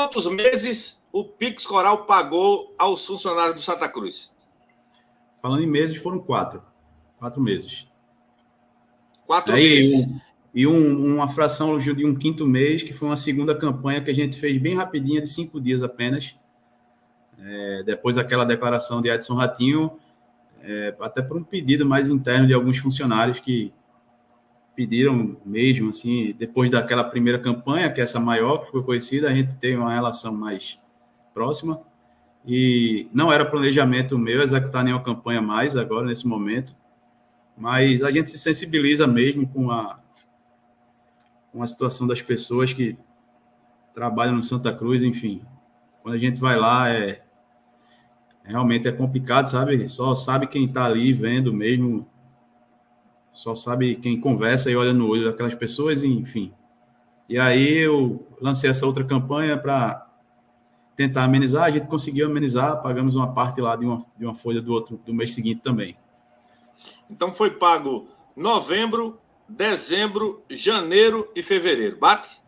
quantos meses o Pix Coral pagou aos funcionários do Santa Cruz? Falando em meses, foram 4 meses. 4 meses. Uma fração de um quinto mês, que foi uma segunda campanha que a gente fez bem rapidinha, de 5 dias apenas. Depois daquela declaração de Edson Ratinho, até por um pedido mais interno de alguns funcionários que pediram mesmo, assim, depois daquela primeira campanha, que é essa maior, que foi conhecida, a gente teve uma relação mais próxima, e não era planejamento meu executar nenhuma campanha mais agora, nesse momento, mas a gente se sensibiliza mesmo com a situação das pessoas que trabalham no Santa Cruz, enfim. Quando a gente vai lá, realmente é complicado, sabe? Só sabe quem está ali vendo mesmo, só sabe quem conversa e olha no olho daquelas pessoas, enfim. E aí eu lancei essa outra campanha para tentar amenizar, a gente conseguiu amenizar, pagamos uma parte lá de uma folha do mês seguinte também. Então foi pago novembro, dezembro, janeiro e fevereiro. Bate?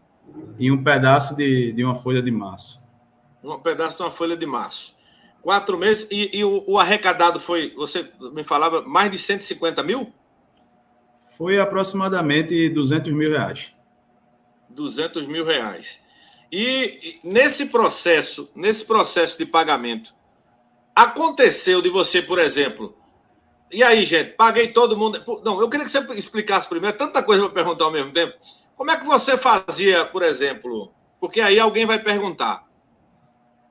E um pedaço de uma folha de março. Um pedaço de uma folha de março. 4 meses. E o arrecadado foi, você me falava, mais de 150 mil? Foi aproximadamente 200 mil reais. 200 mil reais. E nesse processo de pagamento, aconteceu de você, por exemplo... E aí, gente, paguei todo mundo... Não, eu queria que você explicasse primeiro, tanta coisa para perguntar ao mesmo tempo. Como é que você fazia, por exemplo... Porque aí alguém vai perguntar.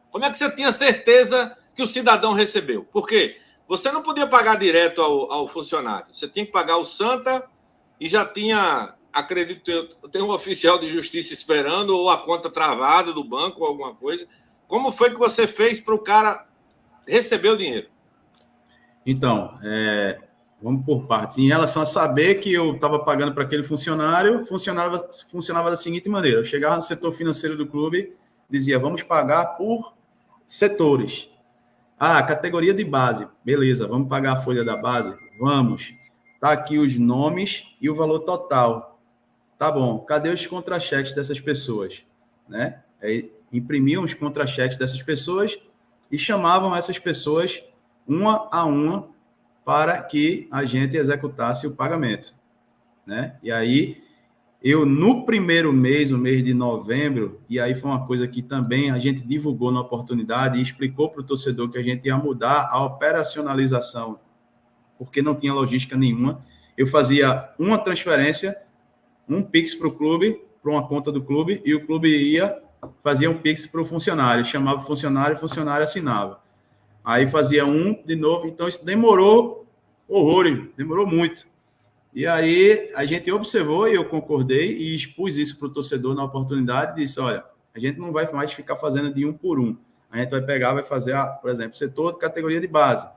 Como é que você tinha certeza que o cidadão recebeu? Porque você não podia pagar direto ao funcionário. Você tinha que pagar o Santa e já tinha, acredito eu, tem um oficial de justiça esperando ou a conta travada do banco ou alguma coisa. Como foi que você fez para o cara receber o dinheiro? Então, vamos por partes. Em relação a saber que eu estava pagando para aquele funcionário, funcionava da seguinte maneira. Eu chegava no setor financeiro do clube, dizia, vamos pagar por setores. Categoria de base. Beleza, vamos pagar a folha da base? Vamos. Tá aqui os nomes e o valor total. Tá bom. Cadê os contra-cheques dessas pessoas? Né? Aí, imprimiam os contra-cheques dessas pessoas e chamavam essas pessoas uma a uma para que a gente executasse o pagamento, né? E aí, eu, no primeiro mês, no mês de novembro, e aí foi uma coisa que também a gente divulgou na oportunidade e explicou para o torcedor que a gente ia mudar a operacionalização, porque não tinha logística nenhuma. Eu fazia uma transferência, um Pix para o clube, para uma conta do clube, e o clube fazia um Pix para o funcionário, chamava o funcionário assinava. Aí fazia um de novo, então isso demorou horrores, demorou muito. E aí a gente observou e eu concordei e expus isso para o torcedor na oportunidade e disse, olha, a gente não vai mais ficar fazendo de um por um. A gente vai pegar, vai fazer, por exemplo, setor de categoria de base.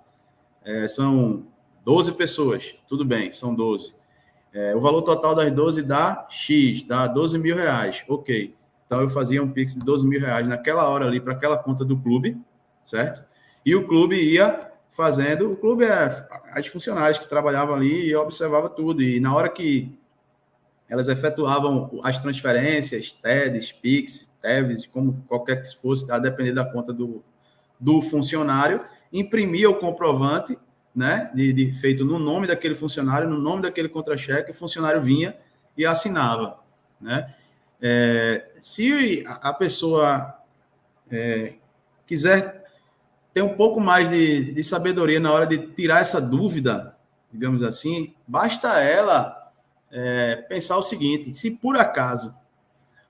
São 12 pessoas, tudo bem, são 12. O valor total das 12 dá X, dá 12 mil reais, ok. Então eu fazia um Pix de 12 mil reais naquela hora ali para aquela conta do clube, certo? E o clube ia fazendo, o clube as funcionárias que trabalhavam ali e eu observava tudo. E na hora que elas efetuavam as transferências, TEDs, PIX, TEVs, como qualquer que fosse, a depender da conta do funcionário, imprimia o comprovante, né, feito no nome daquele funcionário, no nome daquele contra-cheque, o funcionário vinha e assinava, né? Se a pessoa quiser ter um pouco mais de sabedoria na hora de tirar essa dúvida, digamos assim, basta ela pensar o seguinte, se por acaso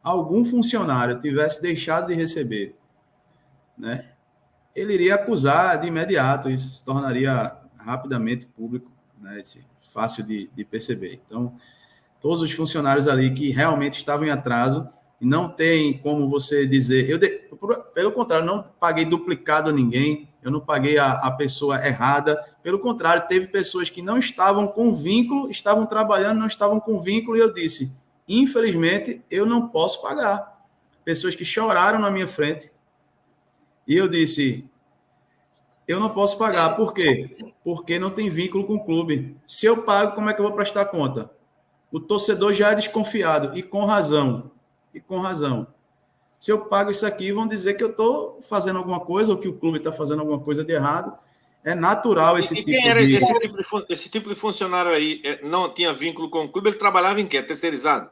algum funcionário tivesse deixado de receber, né, ele iria acusar de imediato, isso se tornaria rapidamente público, né, fácil de perceber. Então, todos os funcionários ali que realmente estavam em atraso, e não tem como você dizer... pelo contrário, não paguei duplicado a ninguém, eu não paguei a pessoa errada. Pelo contrário, teve pessoas que não estavam com vínculo, estavam trabalhando, não estavam com vínculo, e eu disse, infelizmente, eu não posso pagar. Pessoas que choraram na minha frente. E eu disse, eu não posso pagar. Por quê? Porque não tem vínculo com o clube. Se eu pago, como é que eu vou prestar conta? O torcedor já é desconfiado, e com razão. Se eu pago isso aqui, vão dizer que eu estou fazendo alguma coisa ou que o clube está fazendo alguma coisa de errado. É natural esse tipo quem era de... esse tipo de funcionário aí? Não tinha vínculo com o clube, ele trabalhava em quê? Terceirizado?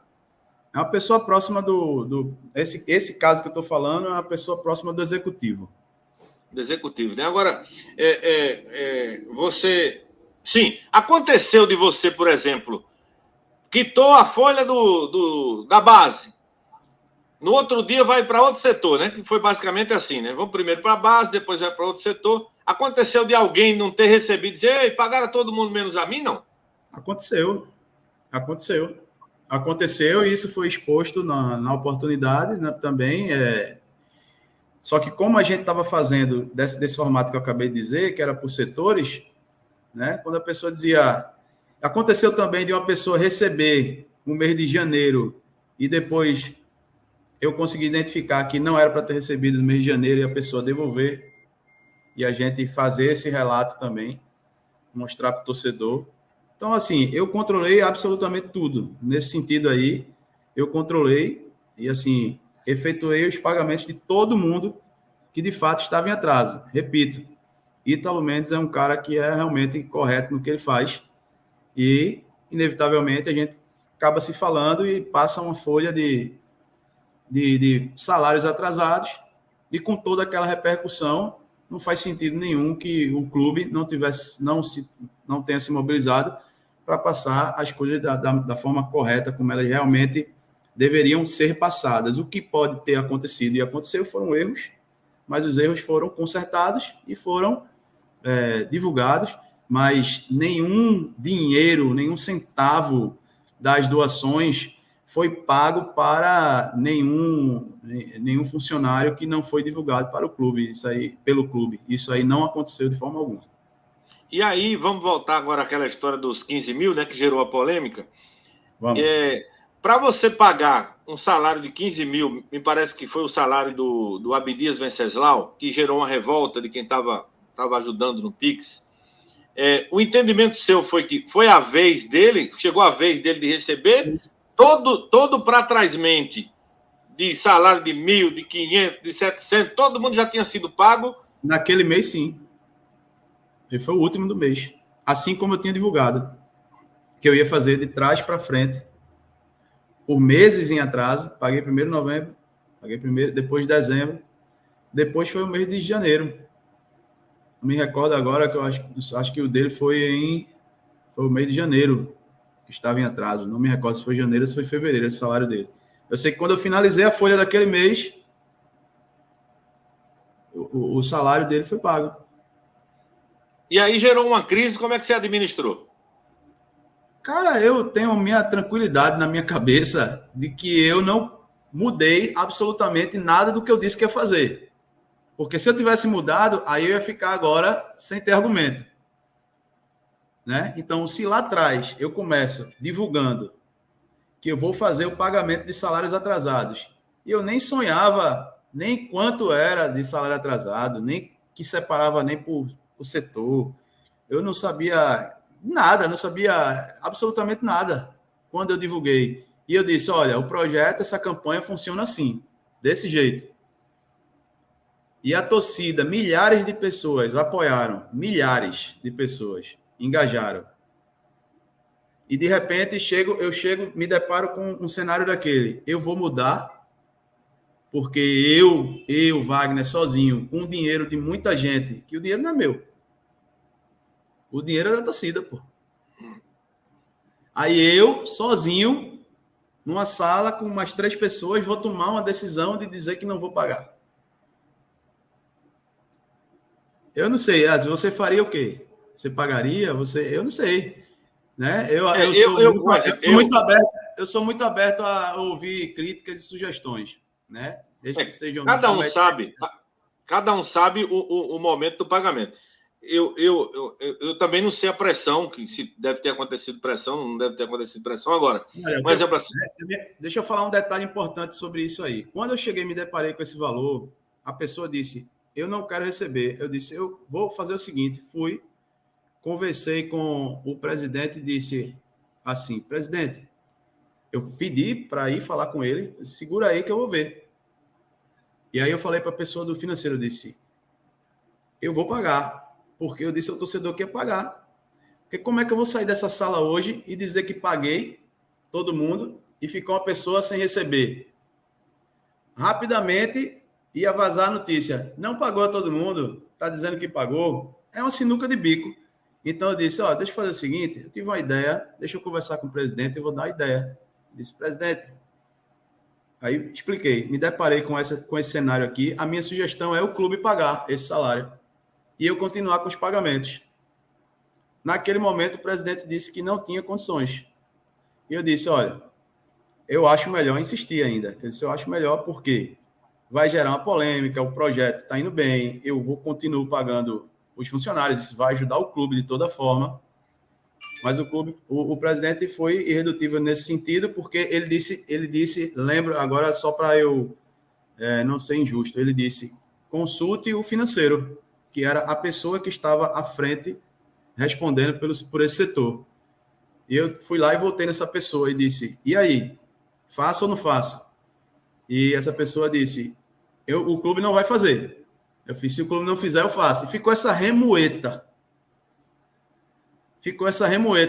É uma pessoa próxima esse caso que eu estou falando é uma pessoa próxima do executivo. Do executivo, né? Agora, você... Sim, aconteceu de você, por exemplo, quitou a folha da base. No outro dia vai para outro setor, né? Que foi basicamente assim, né? Vamos primeiro para a base, depois vai para outro setor. Aconteceu de alguém não ter recebido e dizer, ei, pagaram todo mundo menos a mim, não? Aconteceu e isso foi exposto na oportunidade, né, também. Só que como a gente estava fazendo desse formato que eu acabei de dizer, que era por setores, né? Quando a pessoa dizia... Aconteceu também de uma pessoa receber no mês de janeiro e depois eu consegui identificar que não era para ter recebido no mês de janeiro e a pessoa devolver e a gente fazer esse relato também, mostrar para o torcedor. Então, assim, eu controlei absolutamente tudo. Nesse sentido aí, eu controlei e, assim, efetuei os pagamentos de todo mundo que, de fato, estava em atraso. Repito, Ítalo Mendes é um cara que é realmente correto no que ele faz e, inevitavelmente, a gente acaba se falando e passa uma folha de salários atrasados e com toda aquela repercussão, não faz sentido nenhum que o clube não tenha se mobilizado para passar as coisas da forma correta, como elas realmente deveriam ser passadas. O que pode ter acontecido e aconteceu foram erros, mas os erros foram consertados e foram divulgados, mas nenhum dinheiro, nenhum centavo das doações foi pago para nenhum funcionário que não foi divulgado para o clube, pelo clube. Isso aí não aconteceu de forma alguma. E aí, vamos voltar agora àquela história dos 15 mil, né, que gerou a polêmica. Vamos. Para você pagar um salário de 15 mil, me parece que foi o salário do Abdias Venceslau, que gerou uma revolta de quem estava ajudando no Pix. O entendimento seu foi que foi a vez dele, chegou a vez dele de receber todo para trás-mente de salário de 1.000, de 500, de 700, todo mundo já tinha sido pago. Naquele mês, sim. Ele foi o último do mês. Assim como eu tinha divulgado, que eu ia fazer de trás para frente, por meses em atraso. Paguei primeiro de novembro, paguei primeiro, depois de dezembro, depois foi o mês de janeiro. Não me recordo agora, que eu acho que o dele foi o mês de janeiro, que estava em atraso. Não me recordo se foi janeiro ou se foi fevereiro, esse salário dele. Eu sei que quando eu finalizei a folha daquele mês, o salário dele foi pago. E aí gerou uma crise, como é que você administrou? Cara, eu tenho minha tranquilidade na minha cabeça de que eu não mudei absolutamente nada do que eu disse que ia fazer. Porque se eu tivesse mudado, aí eu ia ficar agora sem ter argumento. Né? Então, se lá atrás eu começo divulgando que eu vou fazer o pagamento de salários atrasados, e eu nem sonhava nem quanto era de salário atrasado, nem que separava nem por setor, eu não sabia nada, não sabia absolutamente nada quando eu divulguei. E eu disse, olha, o projeto, essa campanha funciona assim, desse jeito. E a torcida, milhares de pessoas apoiaram, milhares de pessoas engajaram. E de repente eu chego, me deparo com um cenário daquele. Eu vou mudar, porque eu, Wagner, sozinho, com o dinheiro de muita gente, que o dinheiro não é meu. O dinheiro é da torcida, pô. Aí eu, sozinho, numa sala com umas 3 pessoas, vou tomar uma decisão de dizer que não vou pagar. Eu não sei, você faria o quê? Você pagaria? Eu não sei. Né? Eu sou muito aberto a ouvir críticas e sugestões, né? Desde que sejam cada um sabe o momento do pagamento. Eu também não sei a pressão, que se deve ter acontecido pressão, não deve ter acontecido pressão agora. Olha, um exemplo assim. Deixa eu falar um detalhe importante sobre isso aí. Quando eu cheguei e me deparei com esse valor, a pessoa disse, eu não quero receber. Eu disse, eu vou fazer o seguinte, fui, conversei com o presidente e disse assim, presidente, eu pedi para ir falar com ele, segura aí que eu vou ver. E aí eu falei para a pessoa do financeiro, eu disse, eu vou pagar, porque eu disse ao torcedor que ia pagar. Porque como é que eu vou sair dessa sala hoje e dizer que paguei todo mundo e ficou uma pessoa sem receber? Rapidamente ia vazar a notícia. Não pagou a todo mundo, está dizendo que pagou. É uma sinuca de bico. Então eu disse, ó, deixa eu fazer o seguinte, eu tive uma ideia, deixa eu conversar com o presidente, eu vou dar a ideia. Eu disse, presidente, aí expliquei, me deparei com esse cenário aqui, a minha sugestão é o clube pagar esse salário e eu continuar com os pagamentos. Naquele momento, o presidente disse que não tinha condições. E eu disse, olha, eu acho melhor insistir ainda. Eu disse, eu acho melhor porque vai gerar uma polêmica, o projeto está indo bem, eu vou continuar pagando os funcionários, isso vai ajudar o clube de toda forma. Mas o presidente foi irredutível nesse sentido, porque ele disse, lembro, agora só para eu não ser injusto, ele disse, consulte o financeiro, que era a pessoa que estava à frente respondendo por esse setor. E eu fui lá e voltei nessa pessoa e disse, e aí, faço ou não faço? E essa pessoa disse, o clube não vai fazer. Eu fiz, se o clube não fizer, eu faço. E ficou essa remoeta.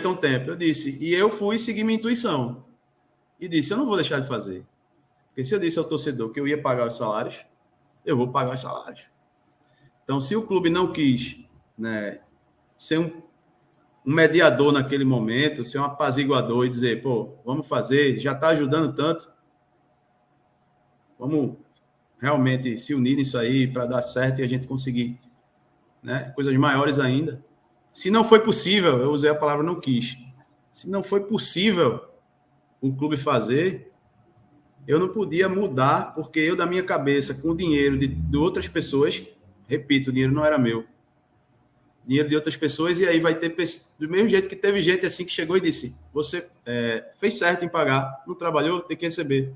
Um tempo. Eu disse, e eu fui seguir minha intuição. E disse, eu não vou deixar de fazer. Porque se eu disse ao torcedor que eu ia pagar os salários, eu vou pagar os salários. Então, se o clube não quis, né, ser um mediador naquele momento, ser um apaziguador e dizer, pô, vamos fazer, já está ajudando tanto, vamos realmente se unir nisso aí para dar certo e a gente conseguir, né, coisas maiores ainda. Se não foi possível, eu usei a palavra não quis, se não foi possível o clube fazer, eu não podia mudar, porque eu, da minha cabeça, com o dinheiro de outras pessoas, repito, o dinheiro não era meu, dinheiro de outras pessoas, e aí vai ter, do mesmo jeito que teve gente assim que chegou e disse, você fez certo em pagar, não trabalhou, tem que receber.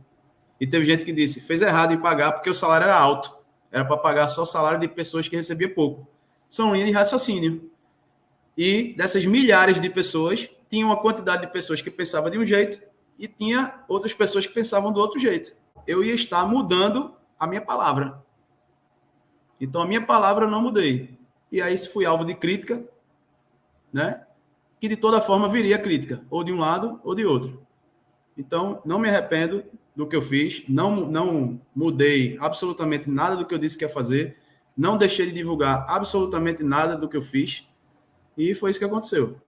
E teve gente que disse, fez errado em pagar porque o salário era alto, era para pagar só o salário de pessoas que recebiam pouco. São linhas de raciocínio. E dessas milhares de pessoas, tinha uma quantidade de pessoas que pensavam de um jeito e tinha outras pessoas que pensavam do outro jeito. Eu ia estar mudando a minha palavra. Então, a minha palavra eu não mudei. E aí fui alvo de crítica, né? Que de toda forma viria crítica, ou de um lado ou de outro. Então, não me arrependo do que eu fiz, não mudei absolutamente nada do que eu disse que ia fazer, não deixei de divulgar absolutamente nada do que eu fiz, e foi isso que aconteceu.